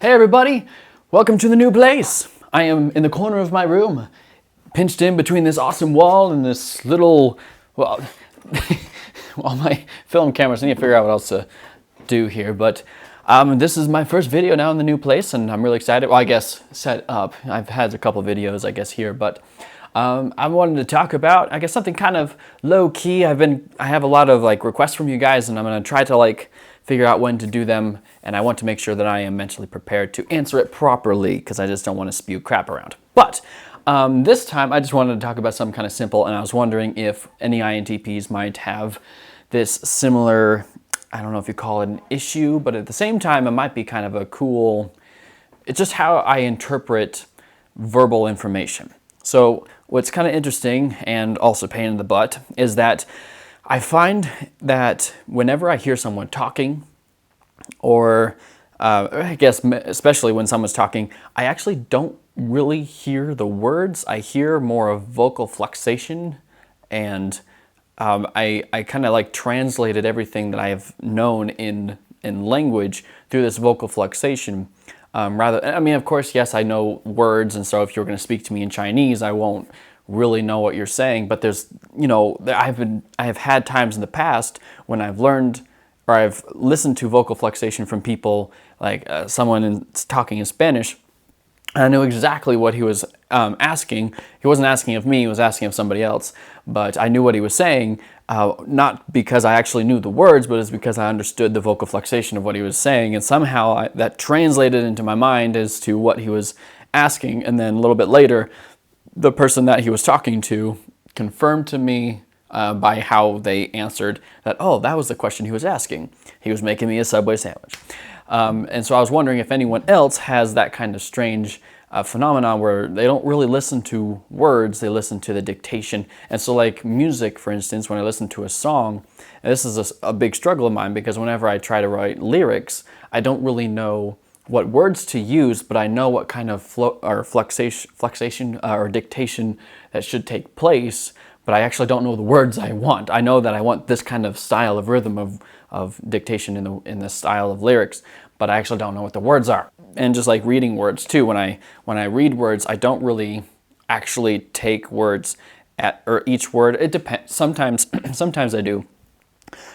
Hey everybody, welcome to the new place. I am in the corner of my room, pinched in between this awesome wall and this little, well, all my film cameras. I need to figure out what else to do here, but this is my first video now in the new place and I'm really excited. Well, I guess set up. I've had a couple videos, I guess, here, but I wanted to talk about, I guess, something kind of low key. I have a lot of requests from you guys and I'm going to try to figure out when to do them, and I want to make sure that I am mentally prepared to answer it properly because I just don't want to spew crap around. But this time I just wanted to talk about something kind of simple, and I was wondering if any INTPs might have this similar, I don't know if you call it an issue, but at the same time it might be kind of a cool, it's just how I interpret verbal information. So what's kind of interesting and also pain in the butt is that I find that whenever I hear someone talking, or I guess especially when someone's talking, I actually don't really hear the words. I hear more of vocal fluxation, and I kind of translated everything that I have known in language through this vocal fluxation. I mean, of course, yes, I know words, and so if you're going to speak to me in Chinese, I won't really know what you're saying, but there's, I have had times in the past when I've learned or I've listened to vocal fluxation from people, like someone talking in Spanish, and I knew exactly what he was asking. He wasn't asking of me, he was asking of somebody else, but I knew what he was saying, not because I actually knew the words, but it's because I understood the vocal fluxation of what he was saying, and somehow that translated into my mind as to what he was asking, and then a little bit later, the person that he was talking to confirmed to me by how they answered that, oh, that was the question he was asking. He was making me a Subway sandwich. And so I was wondering if anyone else has that kind of strange phenomenon where they don't really listen to words, they listen to the dictation. And so like music, for instance, when I listen to a song, and this is a big struggle of mine because whenever I try to write lyrics, I don't really know what words to use, but I know what kind of fluxation or dictation that should take place, but I actually don't know the words I want. I know that I want this kind of style of rhythm of dictation in the style of lyrics, but I actually don't know what the words are. And just like reading words too, when I read words, I don't really actually take words or each word. It depends. Sometimes I do,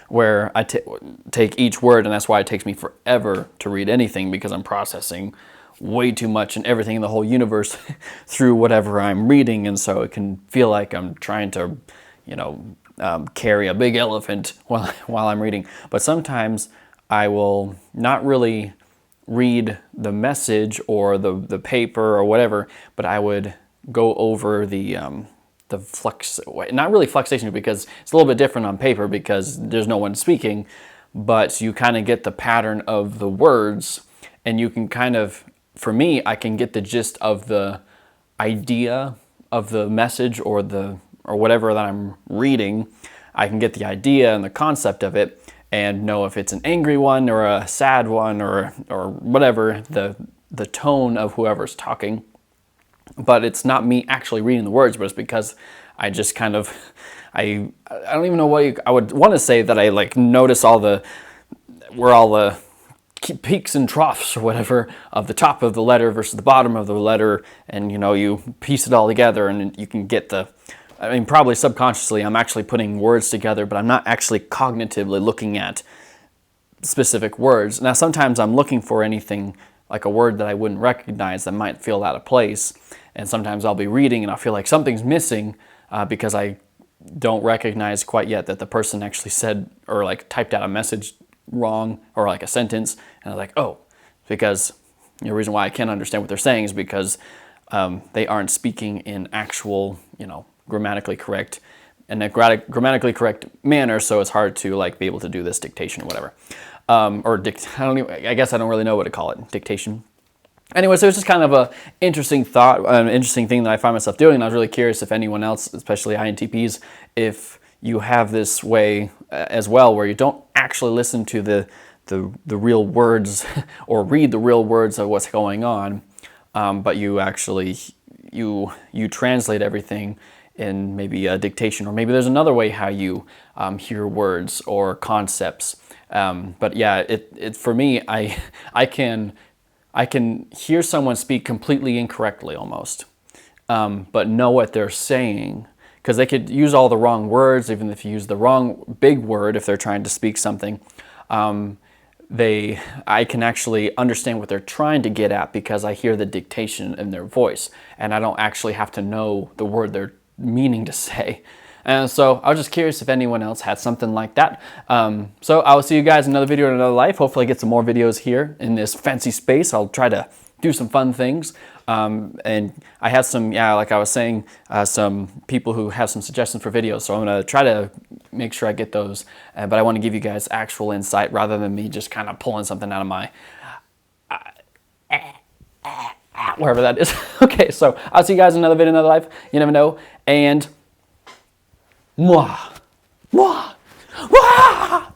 where I take each word, and that's why it takes me forever to read anything, because I'm processing way too much and everything in the whole universe through whatever I'm reading, and so it can feel like I'm trying to, carry a big elephant while I'm reading. But sometimes I will not really read the message or the paper or whatever, but I would go over not really fluxation, because it's a little bit different on paper because there's no one speaking, but you kind of get the pattern of the words, and you can kind of, for me, I can get the gist of the idea of the message or whatever that I'm reading. I can get the idea and the concept of it and know if it's an angry one or a sad one or whatever, the tone of whoever's talking. But it's not me actually reading the words, but it's because I just kind of, I don't even know I would want to say that I notice where all the peaks and troughs or whatever of the top of the letter versus the bottom of the letter, and you piece it all together and you can get probably subconsciously I'm actually putting words together, but I'm not actually cognitively looking at specific words. Now sometimes I'm looking for anything like a word that I wouldn't recognize that might feel out of place, and sometimes I'll be reading and I'll feel like something's missing because I don't recognize quite yet that the person actually said or typed out a message wrong or a sentence, and I'm like, oh, because the reason why I can't understand what they're saying is because they aren't speaking in actual, grammatically correct grammatically correct manner, so it's hard to be able to do this dictation or whatever. I guess I don't really know what to call it, dictation. Anyway, so it's just kind of an interesting thought, an interesting thing that I find myself doing, and I was really curious if anyone else, especially INTPs, if you have this way as well, where you don't actually listen to the real words or read the real words of what's going on, but you actually, you translate everything in maybe a dictation, or maybe there's another way how you hear words or concepts. But yeah, for me, I I can hear someone speak completely incorrectly almost, but know what they're saying, because they could use all the wrong words, even if you use the wrong big word, if they're trying to speak something. I can actually understand what they're trying to get at because I hear the dictation in their voice, and I don't actually have to know the word they're meaning to say. And so I was just curious if anyone else had something like that. So I will see you guys in another video in another life. Hopefully I get some more videos here in this fancy space. I'll try to do some fun things. And I have some, like I was saying, some people who have some suggestions for videos. So I'm going to try to make sure I get those. But I want to give you guys actual insight rather than me just kind of pulling something out of my wherever that is. Okay, so I'll see you guys in another video, another life. You never know. And mwah, mwah, mwah.